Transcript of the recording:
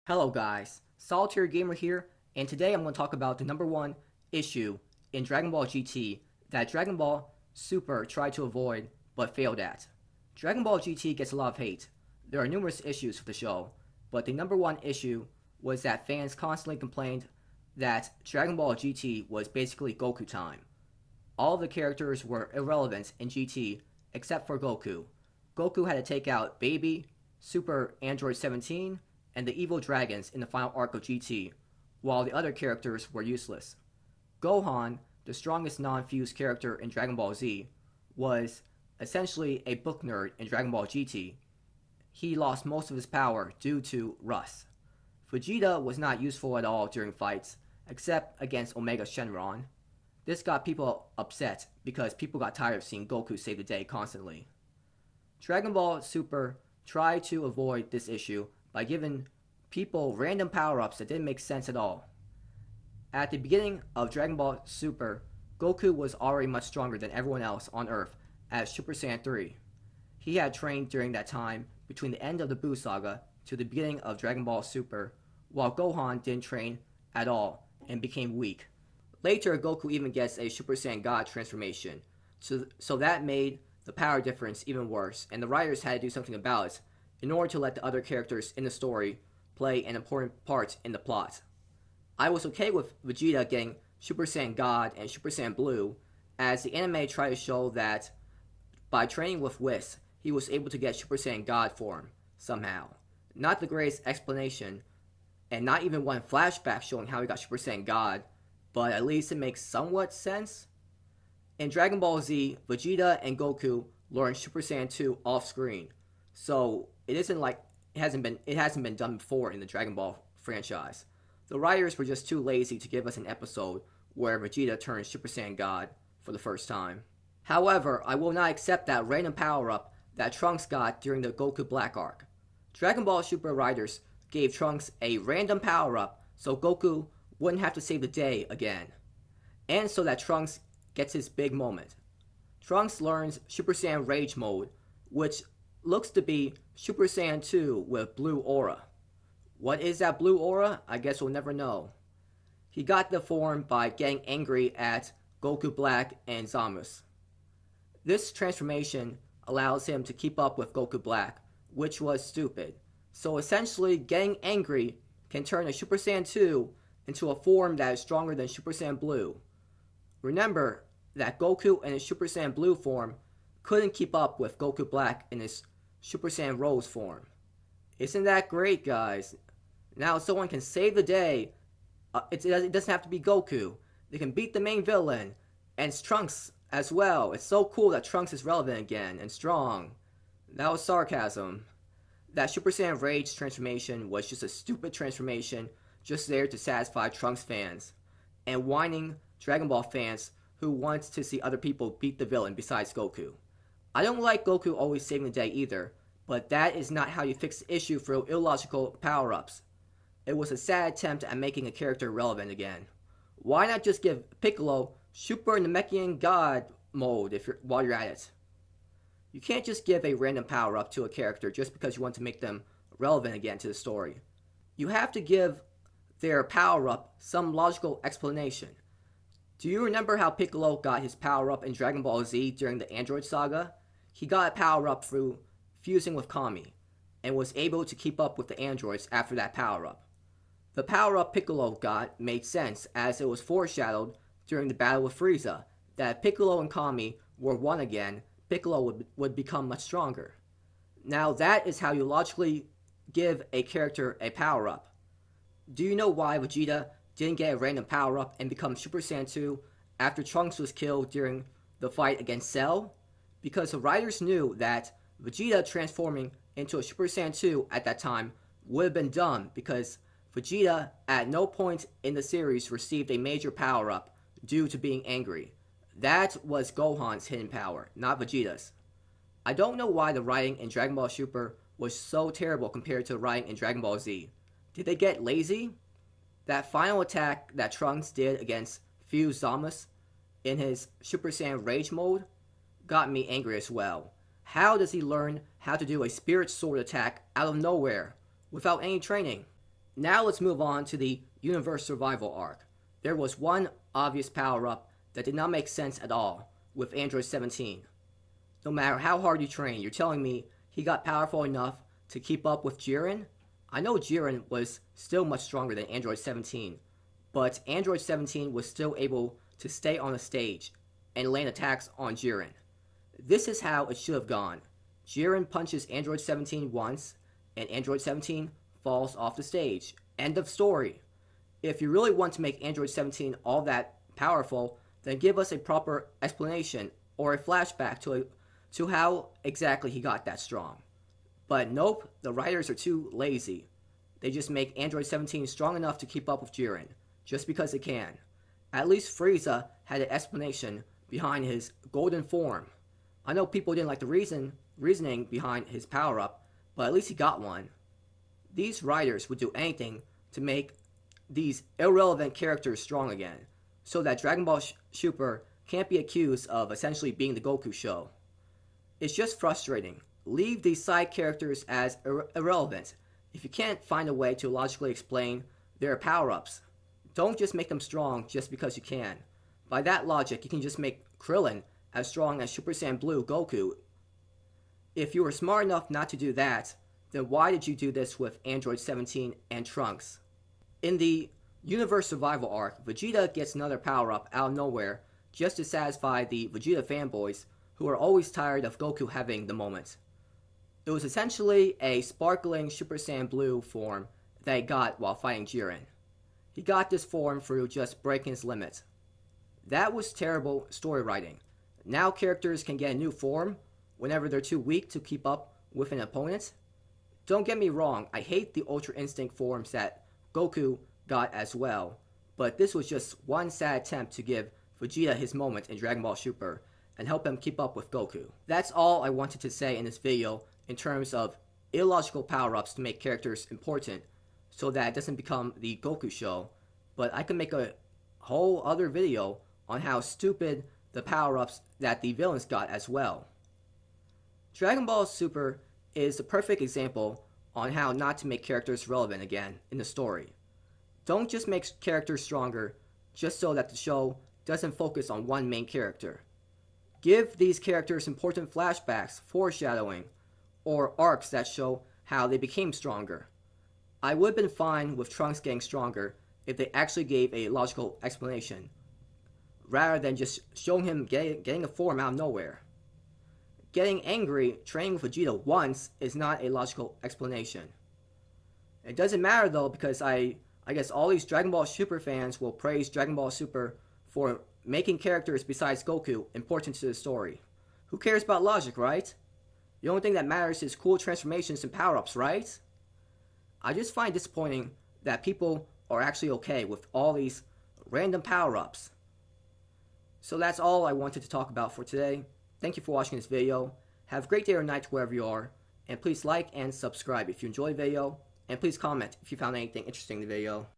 Hello guys, Solitary Gamer here, and today I'm going to talk about the number one issue in Dragon Ball GT that Dragon Ball Super tried to avoid but failed at. Dragon Ball GT gets a lot of hate. There are numerous issues with the show, but the number one issue was that fans constantly complained that Dragon Ball GT was basically Goku time. All of the characters were irrelevant in GT except for Goku. Goku had to take out Baby, Super Android 17, and the evil dragons in the final arc of GT, while the other characters were useless. Gohan, the strongest non-fused character in Dragon Ball Z, was essentially a book nerd in Dragon Ball GT. He lost most of his power due to rust. Vegeta was not useful at all during fights, except against Omega Shenron. This got people upset because people got tired of seeing Goku save the day constantly. Dragon Ball Super tried to avoid this issue by giving people random power-ups that didn't make sense at all. At the beginning of Dragon Ball Super, Goku was already much stronger than everyone else on Earth as Super Saiyan 3. He had trained during that time between the end of the Buu Saga to the beginning of Dragon Ball Super, while Gohan didn't train at all and became weak. Later, Goku even gets a Super Saiyan God transformation, so that made the power difference even worse, and the writers had to do something about it in order to let the other characters in the story play an important part in the plot. I was okay with Vegeta getting Super Saiyan God and Super Saiyan Blue, as the anime tried to show that by training with Whis, he was able to get Super Saiyan God form, somehow. Not the greatest explanation, and not even one flashback showing how he got Super Saiyan God, but at least it makes somewhat sense. In Dragon Ball Z, Vegeta and Goku learned Super Saiyan 2 off screen, so it isn't like it hasn't been done before in the Dragon Ball franchise. The writers were just too lazy to give us an episode where Vegeta turns Super Saiyan God for the first time. However, I will not accept that random power-up that Trunks got during the Goku Black arc. Dragon Ball Super writers gave Trunks a random power-up so Goku wouldn't have to save the day again, and so that Trunks gets his big moment. Trunks learns Super Saiyan Rage Mode, which looks to be Super Saiyan 2 with blue aura. What is that blue aura? I guess we'll never know. He got the form by getting angry at Goku Black and Zamasu. This transformation allows him to keep up with Goku Black, which was stupid. So essentially, getting angry can turn a Super Saiyan 2 into a form that is stronger than Super Saiyan Blue. Remember that Goku in his Super Saiyan Blue form couldn't keep up with Goku Black in his Super Saiyan Rose form. Isn't that great, guys? Now someone can save the day. It doesn't have to be Goku. They can beat the main villain. And it's Trunks as well. It's so cool that Trunks is relevant again and strong. That was sarcasm. That Super Saiyan Rage transformation was just a stupid transformation just there to satisfy Trunks fans and whining Dragon Ball fans who wants to see other people beat the villain besides Goku. I don't like Goku always saving the day either, but that is not how you fix the issue for illogical power-ups. It was a sad attempt at making a character relevant again. Why not just give Piccolo Super Namekian God mode while you're at it? You can't just give a random power-up to a character just because you want to make them relevant again to the story. You have to give their power-up some logical explanation. Do you remember how Piccolo got his power-up in Dragon Ball Z during the Android Saga? He got a power-up through fusing with Kami, and was able to keep up with the androids after that power-up. The power-up Piccolo got made sense as it was foreshadowed during the battle with Frieza, that if Piccolo and Kami were one again, Piccolo would become much stronger. Now that is how you logically give a character a power-up. Do you know why Vegeta didn't get a random power-up and become Super Saiyan 2 after Trunks was killed during the fight against Cell? Because the writers knew that Vegeta transforming into a Super Saiyan 2 at that time would have been dumb because Vegeta at no point in the series received a major power-up due to being angry. That was Gohan's hidden power, not Vegeta's. I don't know why the writing in Dragon Ball Super was so terrible compared to the writing in Dragon Ball Z. Did they get lazy? That final attack that Trunks did against Fused Zamasu in his Super Saiyan Rage mode got me angry as well. How does he learn how to do a Spirit Sword attack out of nowhere without any training? Now let's move on to the Universe Survival arc. There was one obvious power-up that did not make sense at all with Android 17. No matter how hard you train, you're telling me he got powerful enough to keep up with Jiren? I know Jiren was still much stronger than Android 17, but Android 17 was still able to stay on the stage and land attacks on Jiren. This is how it should have gone. Jiren punches Android 17 once, and Android 17 falls off the stage. End of story. If you really want to make Android 17 all that powerful, then give us a proper explanation or a flashback to how exactly he got that strong. But nope, the writers are too lazy. They just make Android 17 strong enough to keep up with Jiren, just because they can. At least Frieza had an explanation behind his golden form. I know people didn't like the reasoning behind his power-up, but at least he got one. These writers would do anything to make these irrelevant characters strong again, so that Dragon Ball Super can't be accused of essentially being the Goku show. It's just frustrating. Leave these side characters as irrelevant if you can't find a way to logically explain their power-ups. Don't just make them strong just because you can. By that logic, you can just make Krillin as strong as Super Saiyan Blue Goku. If you were smart enough not to do that, then why did you do this with Android 17 and Trunks? In the Universe Survival arc, Vegeta gets another power-up out of nowhere just to satisfy the Vegeta fanboys who are always tired of Goku having the moment. It was essentially a sparkling Super Saiyan Blue form that he got while fighting Jiren. He got this form through just breaking his limit. That was terrible story writing. Now characters can get a new form whenever they're too weak to keep up with an opponent. Don't get me wrong, I hate the Ultra Instinct forms that Goku got as well, but this was just one sad attempt to give Vegeta his moment in Dragon Ball Super and help him keep up with Goku. That's all I wanted to say in this video in terms of illogical power-ups to make characters important so that it doesn't become the Goku show, but I can make a whole other video on how stupid the power-ups that the villains got as well. Dragon Ball Super is the perfect example on how not to make characters relevant again in the story. Don't just make characters stronger just so that the show doesn't focus on one main character. Give these characters important flashbacks, foreshadowing, or arcs that show how they became stronger. I would have been fine with Trunks getting stronger if they actually gave a logical explanation, rather than just showing him getting a form out of nowhere. Getting angry training with Vegeta once is not a logical explanation. It doesn't matter though, because I guess all these Dragon Ball Super fans will praise Dragon Ball Super for making characters besides Goku important to the story. Who cares about logic, right? The only thing that matters is cool transformations and power-ups, right? I just find disappointing that people are actually okay with all these random power-ups. So that's all I wanted to talk about for today. Thank you for watching this video. Have a great day or night wherever you are. And please like and subscribe if you enjoyed the video. And please comment if you found anything interesting in the video.